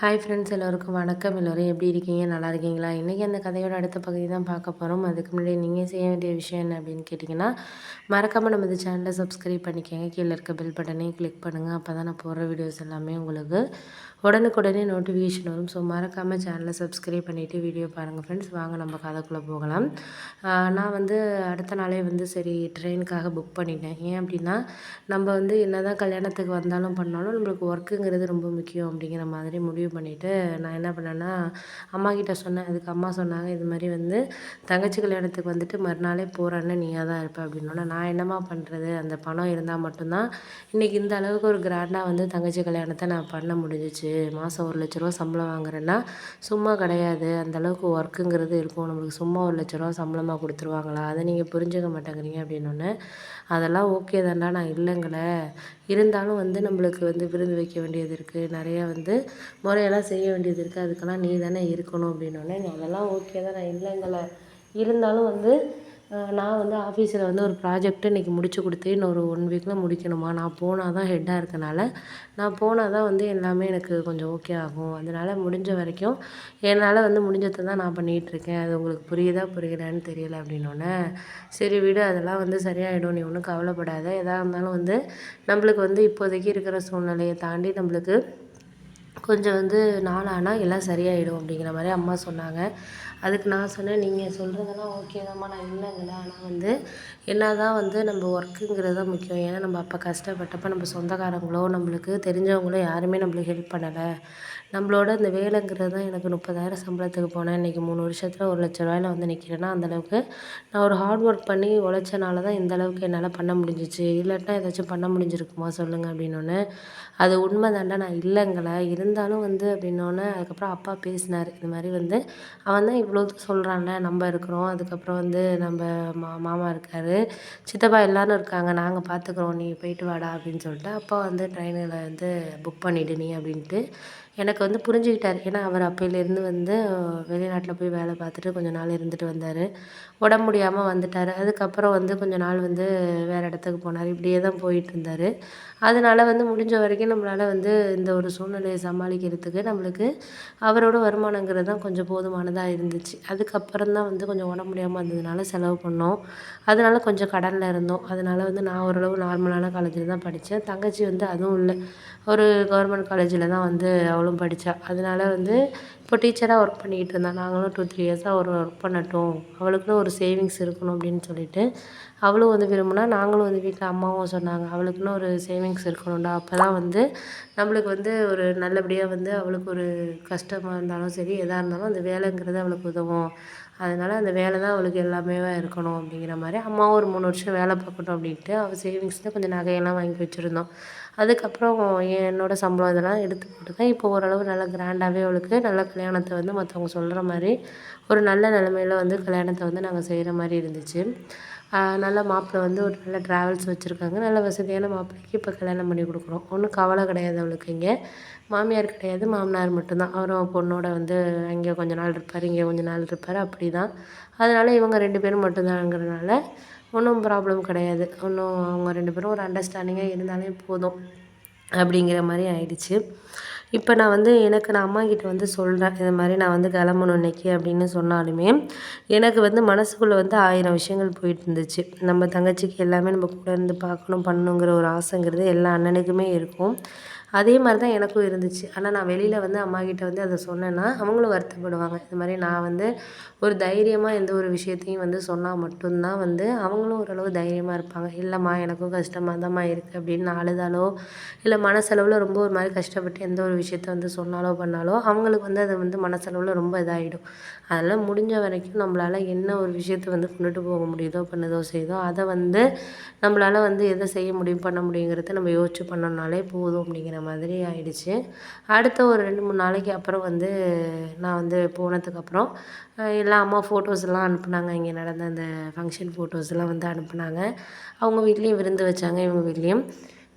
Hi friends, எல்லோருக்கும் வணக்கம். எல்லோரும் எப்படி இருக்கீங்க? நல்லா இருக்கீங்களா? இன்றைக்கி அந்த கதையோட அடுத்த பகுதி தான் பார்க்க போகிறோம். அதுக்கு முன்னாடி நீங்கள் செய்ய வேண்டிய விஷயம் என்ன அப்படின்னு கேட்டிங்கன்னா, மறக்காமல் நம்ம இந்த சேனலை சப்ஸ்கிரைப் பண்ணிக்கோங்க. கீழே இருக்க பெல் பட்டனையும் கிளிக் பண்ணுங்கள். அப்போ தான் நான் போடுற வீடியோஸ் எல்லாமே உங்களுக்கு உடனுக்குடனே நோட்டிஃபிகேஷன் வரும். ஸோ மறக்காமல் சேனலை சப்ஸ்கிரைப் பண்ணிவிட்டு வீடியோ பாருங்கள் ஃப்ரெண்ட்ஸ். வாங்க நம்ம கதைக்குள்ளே போகலாம். நான் வந்து அடுத்த நாளே வந்து சரி ட்ரெயினுக்காக புக் பண்ணிட்டேன். ஏன் அப்படின்னா, நம்ம வந்து என்ன தான் கல்யாணத்துக்கு வந்தாலும் பண்ணாலும் நம்மளுக்கு ஒர்க்குங்கிறது ரொம்ப முக்கியம் அப்படிங்கிற மாதிரி முடிவு பண்ணிவிட்டு நான் என்ன பண்ணேன்னா, அம்மாக்கிட்ட சொன்னேன். அதுக்கு அம்மா சொன்னாங்க, இது மாதிரி வந்து தங்கச்சி கல்யாணத்துக்கு வந்துட்டு மறுநாளே போகிறேன்னு நீயாக தான் இருப்ப அப்படின்னோடனே, நான் என்னம்மா பண்ணுறது, அந்த பணம் இருந்தால் மட்டும்தான் இன்றைக்கி இந்த அளவுக்கு ஒரு கிராண்டாக வந்து தங்கச்சி கல்யாணத்தை நான் பண்ண முடிஞ்சிச்சு. மாதம் 1,00,000 சம்பளம் வாங்குறேன்னா சும்மா கிடையாது. அந்தளவுக்கு ஒர்க்குங்கிறது இருக்கும். நம்மளுக்கு சும்மா 1,00,000 சம்பளமாக கொடுத்துருவாங்களா? அதை நீங்கள் புரிஞ்சுக்க மாட்டேங்கிறீங்க அப்படின்னோடனே, அதெல்லாம் ஓகே தான்டா, நான் இல்லைங்கள. இருந்தாலும் வந்து நம்மளுக்கு வந்து விருந்து வைக்க வேண்டியது இருக்குது, நிறையா வந்து முறையெல்லாம் செய்ய வேண்டியது இருக்குது, அதுக்கெல்லாம் நீ தானே இருக்கணும் அப்படின்னோடனே, அதெல்லாம் ஓகே தான், நான் இல்லைங்கள. இருந்தாலும் வந்து நான் வந்து ஆஃபீஸில் வந்து ஒரு ப்ராஜெக்ட்டு இன்றைக்கி முடிச்சு கொடுத்து இன்னொரு 1 வீக்கில் முடிக்கணுமா. நான் போனால் தான் ஹெட்டாக இருக்கனால, நான் போனால் தான் வந்து எல்லாமே எனக்கு கொஞ்சம் ஓகே ஆகும். அதனால் முடிஞ்ச வரைக்கும் என்னால் வந்து முடிஞ்சதை தான் நான் பண்ணிகிட்ருக்கேன். அது உங்களுக்கு புரியுதா புரியலையான்னு தெரியல அப்படின்னோடனே, சரி விடு, அதெல்லாம் வந்து சரியாயிடும், நீ ஒன்றும் கவலைப்படாத. எதாக இருந்தாலும் வந்து நம்மளுக்கு வந்து இப்போதைக்கு இருக்கிற சூழ்நிலையை தாண்டி நம்மளுக்கு கொஞ்சம் வந்து நாள் ஆனால் எல்லாம் சரியாயிடும் அப்படிங்கிற மாதிரி அம்மா சொன்னாங்க. அதுக்கு நான் சொன்னேன், நீங்கள் சொல்கிறதெல்லாம் ஓகே தான்ம்மா, நான் இல்லைங்கள. ஆனால் வந்து என்ன தான் வந்து நம்ம ஒர்க்குங்கிறது தான் முக்கியம். ஏன்னா நம்ம அப்போ கஷ்டப்பட்டப்போ நம்ம சொந்தக்காரங்களோ நம்மளுக்கு தெரிஞ்சவங்களோ யாருமே நம்மளுக்கு ஹெல்ப் பண்ணலை. நம்மளோட இந்த வேலைங்கிறது தான் எனக்கு 30,000 சம்பளத்துக்கு போனேன். இன்றைக்கி 3 வருஷத்தில் 1,00,000 வந்து நிற்கிறேன்னா, அந்தளவுக்கு நான் ஒரு ஹார்ட் ஒர்க் பண்ணி உழைச்சனால தான் இந்த அளவுக்கு என்னால் பண்ண முடிஞ்சிச்சு. இல்லாட்டினா ஏதாச்சும் பண்ண முடிஞ்சிருக்குமா சொல்லுங்கள் அப்படின்னோடனே, அது உண்மை தான்டா, நான் இல்லைங்கள. இருந்தாலும் வந்து அப்படின்னோடனே, அதுக்கப்புறம் அப்பா பேசினார். இது மாதிரி வந்து அவன் தான் இவ்வளோ சொல்கிறான்ல, நம்ம இருக்கிறோம், அதுக்கப்புறம் வந்து நம்ம மாமா இருக்கார், சித்தப்பா எல்லோரும் இருக்காங்க, நாங்கள் பார்த்துக்குறோம், நீ போயிட்டு வாடா அப்படின்னு சொல்லிட்டு அப்பா வந்து ட்ரெயினில் வந்து புக் பண்ணிவிடு நீ அப்படின்ட்டு எனக்கு வந்து புரிஞ்சுக்கிட்டார். ஏன்னா அவர் அப்போலேருந்து வந்து வெளிநாட்டில் போய் வேலை பார்த்துட்டு கொஞ்ச நாள் இருந்துட்டு வந்தார். உடம்பு முடியாமல் வந்துட்டார். அதுக்கப்புறம் வந்து கொஞ்ச நாள் வந்து வேறு இடத்துக்கு போனார். இப்படியே தான் போயிட்டுருந்தார். அதனால் வந்து முடிஞ்ச வரைக்கும் நம்மளால் வந்து இந்த ஒரு சூழ்நிலையை சமாளிக்கிறதுக்கு நம்மளுக்கு அவரோட வருமானங்கிறது தான் கொஞ்சம் போதுமானதாக இருந்துச்சு. அதுக்கப்புறம் தான் வந்து கொஞ்சம் உடம்பு முடியாமல் இருந்ததுனால செலவு பண்ணோம். அதனால் கொஞ்சம் கடனில் இருந்தோம். அதனால் வந்து நான் ஓரளவு நார்மலான காலேஜில் தான் படித்தேன். தங்கச்சி வந்து அதுவும் இல்லை, ஒரு கவர்மெண்ட் காலேஜில் தான் வந்து அவளும் படித்தா. அதனால வந்து இப்போ டீச்சராக ஒர்க் பண்ணிக்கிட்டு இருந்தா. நாங்களும் 2, 3 இயர்ஸாக ஒரு ஒர்க் பண்ணட்டும், அவளுக்குன்னு ஒரு சேவிங்ஸ் இருக்கணும் அப்படின்னு சொல்லிட்டு அவளும் வந்து விரும்பினா. நாங்களும் வந்து வீட்டில் அம்மாவும் சொன்னாங்க, அவளுக்குன்னு ஒரு சேவிங்ஸ் இருக்கணும்டா, அப்போ தான் வந்து நம்மளுக்கு வந்து ஒரு நல்லபடியாக வந்து அவளுக்கு ஒரு கஷ்டமாக இருந்தாலும் சரி, எதாக இருந்தாலும் அந்த வேலைங்கிறது அவளுக்கு உதவும். அதனால் அந்த வேலை தான் அவளுக்கு எல்லாமே இருக்கணும் அப்படிங்கிற மாதிரி அம்மாவும் ஒரு 3 வருஷம் வேலை பார்க்கட்டும் அப்படின்ட்டு அவள் சேவிங்ஸில் கொஞ்சம் நகையெல்லாம் வாங்கி வச்சுருந்தோம். அதுக்கப்புறம் என்னோடய சம்பளம் இதெல்லாம் எடுத்து போட்டு தான் இப்போ ஓரளவு நல்லா கிராண்டாகவே அவளுக்கு நல்ல கல்யாணத்தை வந்து மற்றவங்க சொல்கிற மாதிரி ஒரு நல்ல நிலமையில வந்து கல்யாணத்தை வந்து நாங்கள் செய்கிற மாதிரி இருந்துச்சு. நல்ல மாப்பிள்ளை வந்து ஒரு நல்ல ட்ராவல்ஸ் வச்சுருக்காங்க. நல்ல வசதியான மாப்பிள்ளைக்கு இப்போ கல்யாணம் பண்ணி கொடுக்குறோம். ஒன்றும் கவலை கிடையாது அவளுக்கு. இங்கே மாமியார் கிடையாது, மாமனார் மட்டும்தான். அவரும் பொண்ணோட வந்து அங்கே கொஞ்ச நாள் இருப்பார், இங்கே கொஞ்ச நாள் இருப்பார், அப்படி தான். அதனால் இவங்க 2 பேரும் மட்டும்தான்ங்கிறனால ஒன்றும் ப்ராப்ளம் கிடையாது. ஒன்றும் அவங்க 2 பேரும் ஒரு அண்டர்ஸ்டாண்டிங்காக இருந்தாலே போதும் அப்படிங்கிற மாதிரி ஆயிடுச்சு. இப்போ நான் வந்து நான் அம்மாக்கிட்ட வந்து சொல்கிறேன், இது மாதிரி நான் வந்து கிளம்பணும் இன்னைக்கு அப்படின்னு சொன்னாலுமே, எனக்கு வந்து மனசுக்குள்ளே வந்து 1000 விஷயங்கள் போயிட்டு இருந்துச்சு. நம்ம தங்கச்சிக்கு எல்லாமே நம்ம கூட இருந்து பார்க்கணும், பண்ணணுங்கிற ஒரு ஆசைங்கிறது எல்லா அண்ணனுக்குமே இருக்கும். அதே மாதிரி தான் எனக்கும் இருந்துச்சு. ஆனால் நான் வெளியில் வந்து அம்மாக்கிட்ட வந்து அதை சொன்னேன்னா அவங்களும் வருத்தப்படுவாங்க. இது மாதிரி நான் வந்து ஒரு தைரியமாக எந்த ஒரு விஷயத்தையும் வந்து சொன்னால் மட்டும்தான் வந்து அவங்களும் ஓரளவு தைரியமாக இருப்பாங்க. இல்லைம்மா எனக்கும் கஷ்டமாக தான்ம்மா இருக்குது அப்படின்னு நான் அழுதாலோ, இல்லை மனசளவில் ரொம்ப ஒரு மாதிரி கஷ்டப்பட்டு எந்த ஒரு விஷயத்த வந்து சொன்னாலோ பண்ணாலோ அவங்களுக்கு வந்து அது வந்து மனசளவில் ரொம்ப இதாகிடும். அதெல்லாம் முடிஞ்ச வரைக்கும் நம்மளால் என்ன ஒரு விஷயத்த வந்து கொண்டுட்டு போக முடியுதோ, பண்ணுதோ, செய்தோ அதை வந்து நம்மளால் வந்து எதை செய்ய முடியும், பண்ண முடியுங்கிறத நம்ம யோசிச்சு பண்ணோம்னாலே போதும் அப்படிங்கிற மாதிரி ஆயிடுச்சு. அடுத்த ஒரு 2, 3 நாளைக்கு அப்புறம் வந்து நான் வந்து போனதுக்கப்புறம் எல்லா அம்மா ஃபோட்டோஸ்லாம் அனுப்புனாங்க. இங்கே நடந்த அந்த ஃபங்க்ஷன் ஃபோட்டோஸ்லாம் வந்து அனுப்புனாங்க. அவங்க வீட்லேயும் விருந்து வச்சாங்க, இவங்க வீட்லேயும்.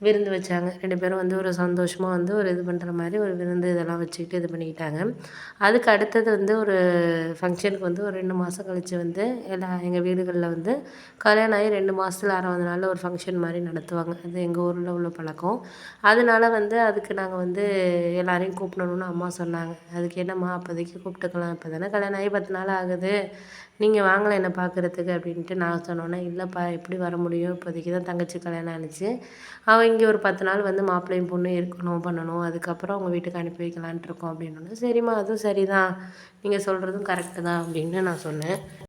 விருந்து வச்சாங்க. 2 பேரும் வந்து ஒரு சந்தோஷமா வந்து ஒரு இது பண்ணுற மாரி ஒரு விருந்து இதெல்லாம் வச்சுக்கிட்டு இது பண்ணிக்கிட்டாங்க. அதுக்கு அடுத்தது வந்து ஒரு ஃபங்க்ஷனுக்கு வந்து ஒரு 2 மாதம் கழிச்சு வந்து எங்கள் வீடுகளில் வந்து கல்யாணம் ஆகி 2 மாதத்துல 6வது நாள்ல ஒரு ஃபங்க்ஷன் மாரி நடத்துவாங்க. அது எங்கள் ஊரில் உள்ள பழக்கம். அதனால வந்து அதுக்கு நாங்கள் வந்து எல்லாரையும் கூப்பிடணும்னு அம்மா சொன்னாங்க. அதுக்கு என்னம்மா அப்போதைக்கு கூப்பிட்டுக்கலாம், இப்போ தானே கல்யாணம் ஆகி 10 நாள் ஆகுது, நீங்கள் வாங்கலை என்னை பார்க்குறதுக்கு அப்படின்ட்டு நான் சொன்னோன்னே, இல்லைப்பா எப்படி வர முடியும், இப்போதைக்கு தான் தங்கச்சி கல்யாணம் ஆணுச்சு, அவள் இங்கே ஒரு 10 நாள் வந்து மாப்பிள்ளையும் பொண்ணும் இருக்கணும் பண்ணணும், அதுக்கப்புறம் அவங்க வீட்டுக்கு அனுப்பி வைக்கலான்ட்டு இருக்கோம் அப்படின்னோடனே, சரிம்மா அதுவும் சரிதான், நீங்கள் சொல்கிறதும் கரெக்டு தான் அப்படின்னு நான் சொன்னேன்.